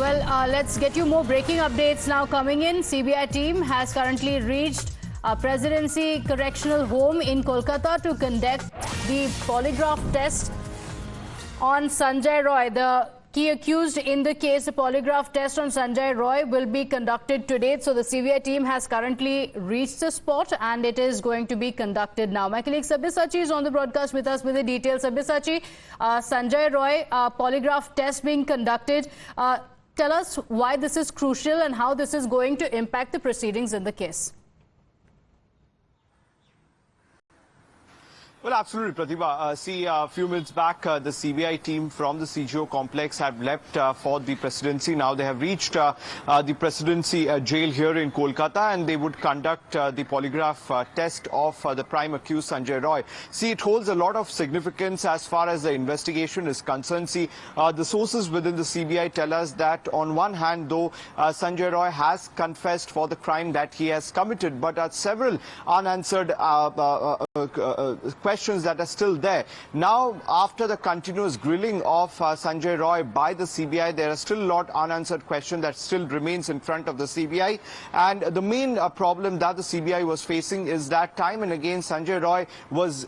Well, let's get you more breaking updates now coming in. CBI team has currently reached Presidency Correctional Home in Kolkata to conduct the polygraph test on Sanjay Roy. The key accused in the case, the polygraph test on Sanjay Roy will be conducted today. So the CBI team has currently reached the spot and it is going to be conducted now. My colleague Sabyasachi is on the broadcast with us with the details. Sabyasachi, Sanjay Roy polygraph test being conducted. Tell us why this is crucial and how this is going to impact the proceedings in the case. Well, absolutely, Pratibha. See, a few minutes back, the CBI team from the CGO complex have left for the presidency. Now they have reached the presidency jail here in Kolkata, and they would conduct the polygraph test of the prime accused Sanjay Roy. See, it holds a lot of significance as far as the investigation is concerned. See, the sources within the CBI tell us that on one hand, though, Sanjay Roy has confessed for the crime that he has committed, but several unanswered questions that are still there. Now, after the continuous grilling of Sanjay Roy by the CBI, there are still a lot unanswered questions that still remains in front of the CBI. And the main problem that the CBI was facing is that time and again Sanjay Roy was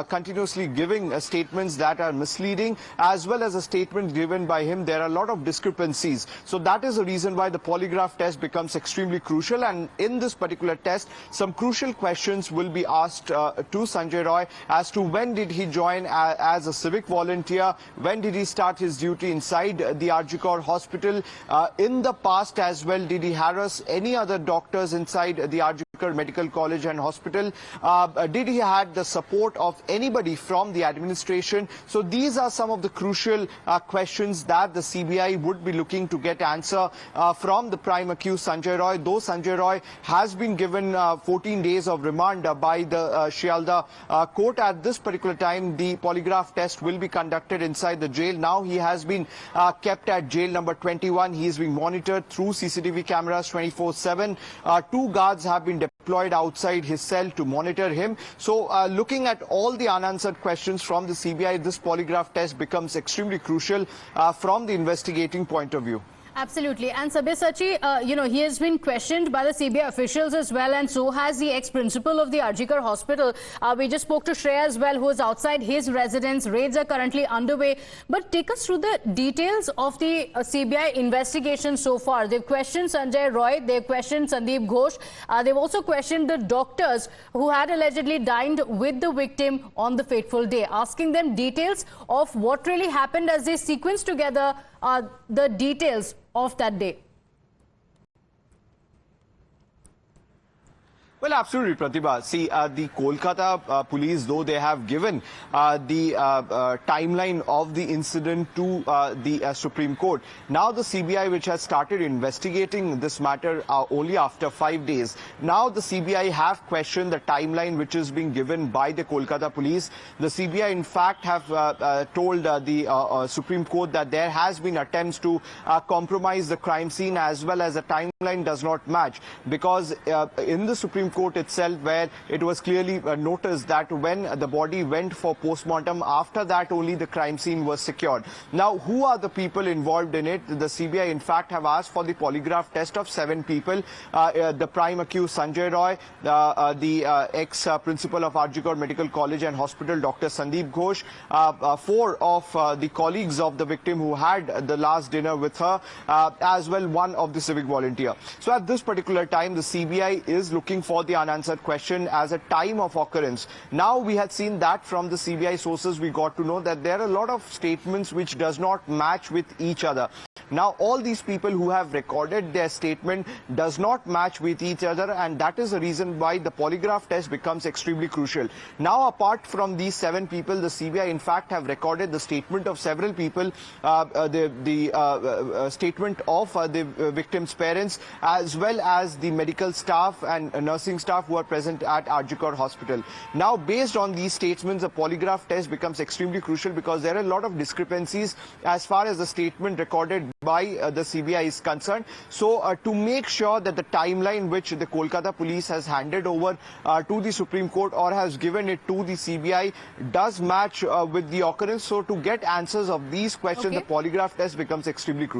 continuously giving statements that are misleading, as well as a statement given by him. There are a lot of discrepancies. So that is the reason why the polygraph test becomes extremely crucial. And in this particular test, some crucial questions will be asked to Sanjay Roy as to when did he join as a civic volunteer, when did he start his duty inside the RG Kar hospital, in the past as well, did he harass any other doctors inside the RG Kar Medical College and Hospital, did he had the support of anybody from the administration. So these are some of the crucial questions that the CBI would be looking to get answer from the prime accused Sanjay Roy. Though Sanjay Roy has been given 14 days of remand by the Shialda court, at this particular time the polygraph test will be conducted inside the jail. Now he has been kept at jail number 21. He is being monitored through CCTV cameras 24/7. Two guards have been deployed outside his cell to monitor him. So looking at all the unanswered questions from the CBI, this polygraph test becomes extremely crucial from the investigating point of view. Absolutely. And Sabyasachi, he has been questioned by the CBI officials as well, and so has the ex-principal of the RG Kar hospital. We just spoke to Shreya as well, who is outside his residence. Raids are currently underway. But take us through the details of the CBI investigation so far. They've questioned Sanjay Roy. They've questioned Sandeep Ghosh. They've also questioned the doctors who had allegedly dined with the victim on the fateful day, asking them details of what really happened as they sequenced together the details of that day. Well, absolutely, Pratibha. See, the Kolkata police, though they have given the timeline of the incident to the Supreme Court. Now the CBI, which has started investigating this matter only after 5 days. Now the CBI have questioned the timeline which is being given by the Kolkata police. The CBI, in fact, have told the Supreme Court that there has been attempts to compromise the crime scene, as well as the timeline does not match, because in the Supreme Court itself, where it was clearly noticed that when the body went for postmortem, after that only the crime scene was secured. Now, who are the people involved in it? The CBI, in fact, have asked for the polygraph test of 7 people. The prime accused Sanjay Roy, the ex-principal of RG Kar Medical College and Hospital, Dr. Sandeep Ghosh, 4 of the colleagues of the victim who had the last dinner with her, as well 1 of the civic volunteer. So at this particular time, the CBI is looking for the unanswered question as a time of occurrence. Now we had seen that from the CBI sources, we got to know that there are a lot of statements which does not match with each other. Now all these people who have recorded their statement does not match with each other, and that is the reason why the polygraph test becomes extremely crucial. Now, apart from these 7 people, the CBI in fact have recorded the statement of several people, the statement of the victim's parents, as well as the medical staff and nursing staff who are present at RG Kar hospital. Now, based on these statements, a polygraph test becomes extremely crucial, because there are a lot of discrepancies as far as the statement recorded by the CBI is concerned. So to make sure that the timeline which the Kolkata police has handed over to the Supreme Court, or has given it to the CBI, does match with the occurrence. So to get answers of these questions, the polygraph test becomes extremely crucial.